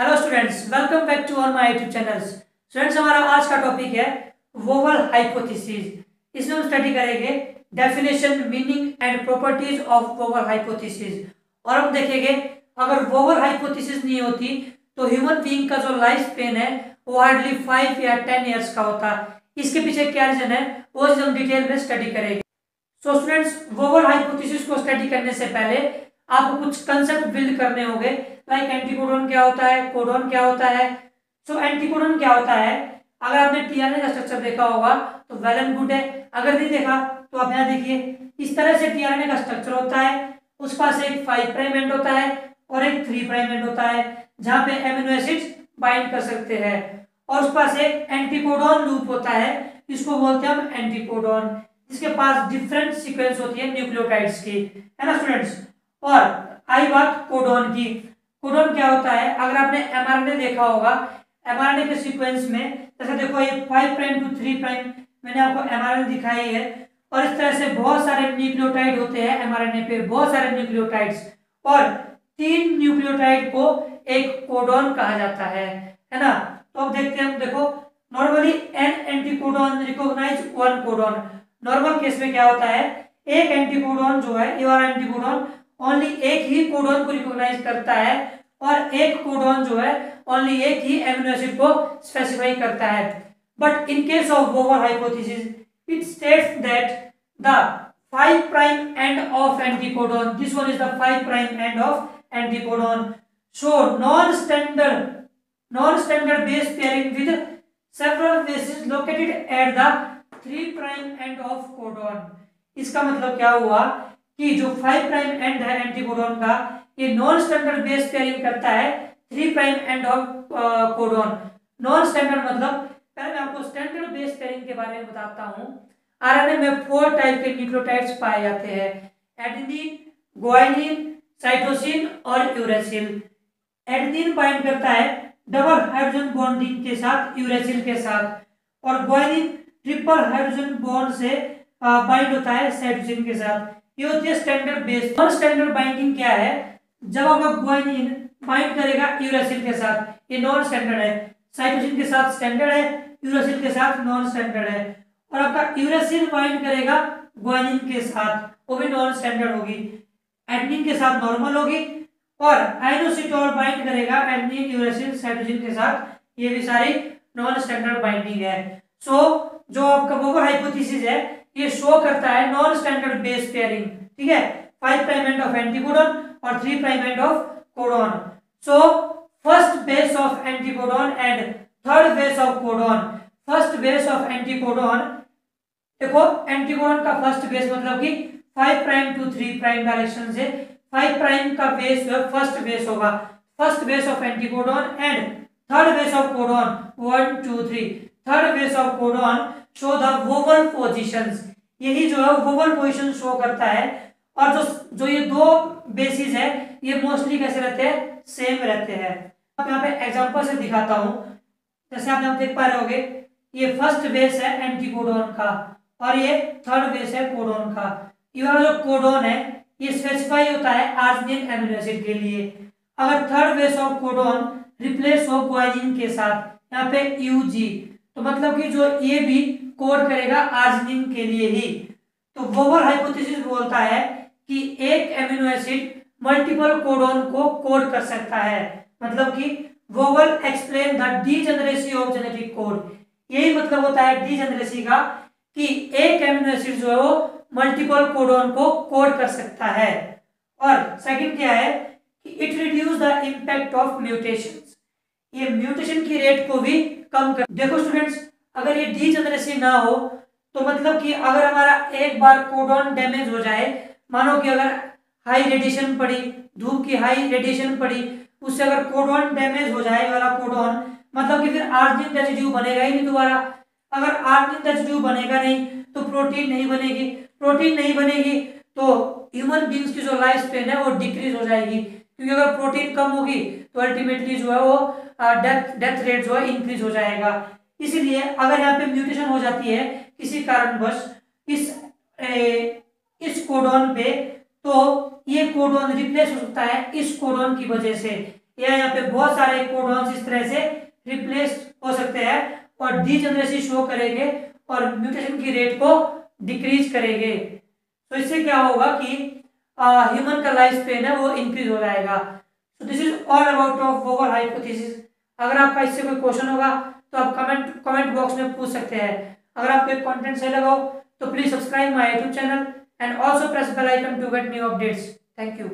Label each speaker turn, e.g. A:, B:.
A: Hello students, welcome back to on my YouTube channels. Students, हमारा आज का topic है वोवल हाइपोथेसिस। इसमें हम स्टडी करेंगे definition, meaning and properties of vowel hypothesis. और हम देखेंगे अगर वोवल हाइपोथेसिस नहीं होती तो ह्यूमन बीइंग का जो लाइफ स्पेन है वो हार्डली 5 या 10 ईयर्स का होता। इसके पीछे क्या रीजन है वो हम डिटेल में स्टडी करेंगे। सो स्टूडेंट्स, वोवल हाइपोथेसिस को स्टडी करने से पहले आपको कुछ कंसेप्ट बिल्ड करने होंगे, लाइक एंटीकोडॉन क्या होता है, कोडॉन क्या होता है। सो एंटीकोडॉन क्या होता है, अगर आपने टीआरएनए का स्ट्रक्चर देखा होगा तो वेल एंड गुड है, अगर नहीं देखा तो आप यहाँ देखिए। इस तरह से टीआरएनए का स्ट्रक्चर होता है, उस पास एक 5 प्राइम एंड होता है और एक 3 प्राइम एंड होता है जहां पे एमिनो एसिड्स बाइंड कर सकते हैं, और उस पास एक एंटीकोडॉन लूप होता है, इसको बोलते हैं हम एंटीकोडॉन, जिसके पास डिफरेंट सीक्वेंस होती है न्यूक्लियोटाइड्स की, है ना स्टूडेंट्स। और आई बात कोडॉन की। कोडॉन क्या होता है, अगर आपने एमआरएनए देखा होगा, एमआरएनए के सीक्वेंस में जैसे देखो ये 5 प्राइम टू 3 प्राइम मैंने आपको एमआरएनए दिखाई है, और इस तरह से बहुत सारे न्यूक्लियोटाइड होते हैं एमआरएनए पे, बहुत सारे न्यूक्लियोटाइड्स, और 3 न्यूक्लियोटाइड को एक कोडॉन कहा जाता है ना। तो अब देखते हैं, देखो normally an anticodon recognise one codon. Normal case में क्या होता है, एक एंटीकोडॉन जो है, ये वाला एंटीकोडॉन ओनली एक ही कोडॉन को रिकॉग्नाइज करता है, और एक कोडॉन जो है ओनली एक ही एमिनो एसिड को स्पेसिफाई करता है। But in case of vowel hypothesis it states that the 5 prime end of anticodon, this one is the 5 prime end of anticodon, show non-standard base pairing with several bases located at the 3 prime end of codon। इसका मतलब क्या हुआ कि जो 5 prime and है anticodon का, ये non standard base pairing करता है 3 prime end of codon. Non standard मतलब, पहले मैं आपको स्टैंडर्ड बेस पेयरिंग के बारे में बताता हूँ। आरएनए में 4 टाइप के न्यूक्लियोटाइड्स पाए जाते हैं, एडेनिन, ग्वानिन, साइटोसिन और यूरेसिल। एडेनिन बाइंड करता है डबल हाइड्रोजन बॉन्डिंग के साथ यूरेसिल के साथ, और ग्वानिन ट्रिपल हाइड्रोजन बॉन्ड से बाइंड होता है साइटोसिन के साथ। ये होती है standard base. Non standard binding क्या है, जब आपका ग्वानिन बाइंड करेगा यूरेसिल के साथ, ये नॉन स्टैंडर्ड है। साइटोसिन के साथ स्टैंडर्ड है, यूरेसिल के साथ नॉन स्टैंडर्ड है। और आपका यूरेसिल बाइंड करेगा ग्वानिन के साथ, वो भी नॉन स्टैंडर्ड होगी। एडेनिन के साथ नॉर्मल होगी, और आइनोसिटोल बाइंड करेगा एडेनिन, यूरेसिल, साइटोसिन के साथ, ये भी सारी नॉन स्टैंडर्ड बाइंडिंग है। सो जो आपका वोवल हाइपोथेसिस है ये शो करता है नॉन स्टैंडर्ड बेस पेयरिंग, ठीक है, 5 प्राइम एंड ऑफ एंटीकोडॉन और 3 prime end of codon. So first base of anticodon and third base of codon. First base of anticodon, देखो एंटीकोडॉन का फर्स्ट बेस मतलब कि 5 प्राइम टू 3 प्राइम डायरेक्शन से 5 prime का base जो है first base होगा, first base of anticodon, and third base of codon 1 2 3, third base of codon show the vowel positions. यही जो है वोवल पोजीशन शो करता है। और जो ये दो बेसिस है ये मोस्टली कैसे रहते हैं, सेम रहते हैं। अब यहाँ पे एग्जांपल से दिखाता हूँ। जैसे आप यहाँ देख पा रहे होगे, ये फर्स्ट बेस है एंटीकोडॉन का और ये थर्ड बेस है कोडॉन का। ये वाला जो कोडॉन है ये स्पेसिफाई होता है आर्जिनिन एमिनो एसिड के लिए। अगर third base of codon replace हो ग्वानिन के साथ, यहाँ पे यूजी, तो मतलब कि जो ये भी कोड करेगा आर्जिनिन के लिए ही। तो वोवल हाइपोथेसिस बोलता है कि एक एमिनो एसिड मल्टीपल कोडॉन को कोड कर सकता है, मतलब कि vowel explain the degeneracy of genetic code. यही मतलब होता है डीजेनरेसी का, कि एक एमिनो एसिड जो है वो मल्टीपल कोडॉन को कोड कर सकता है। और सेकंड क्या है कि it reduce the impact of mutations, ये म्यूटेशन की रेट को भी कम कर। देखो स्टूडेंट्स, अगर ये डीजेनरेसी ना हो तो मतलब कि अगर हमारा एक बार कोडॉन डैमेज हो जाए, मानो कि अगर हाई रेडिएशन पड़ी, धूप की हाई रेडिएशन पड़ी, उससे अगर कोडॉन डैमेज हो जाए वाला कोडॉन, मतलब कि फिर आर्जिनिन रेसिड्यू बनेगा ही नहीं दोबारा। अगर आर्जिनिन रेसिड्यू बनेगा नहीं तो प्रोटीन नहीं बनेगी, प्रोटीन नहीं बनेगी तो ह्यूमन बींग्स की जो लाइफ स्पेन है वो डिक्रीज हो जाएगी, क्योंकि अगर प्रोटीन कम होगी तो अल्टीमेटली जो है वो डेथ रेट जो है इंक्रीज हो जाएगा। इसलिए अगर यहाँ पे म्यूटेशन हो जाती है किसी कारणवश इस कोडॉन पे, तो ये कोडॉन रिप्लेस हो सकता है इस कोडॉन की वजह से। या यहाँ पे बहुत सारे कोडॉन्स इस तरह से रिप्लेस हो सकते हैं और डीजेनरेसी शो करेंगे और म्यूटेशन की रेट को डिक्रीज करेंगे। तो इससे क्या होगा कि ह्यूमन का लाइफ स्पेन है वो इंक्रीज हो जाएगा। So this is all about of Vover hypothesis. अगर आपका इससे कोई क्वेश्चन होगा तो आप कमेंट बॉक्स में पूछ सकते हैं। अगर आपको एक कंटेंट सही लगा हो तो please subscribe my YouTube channel and also press bell icon to get new updates. Thank you.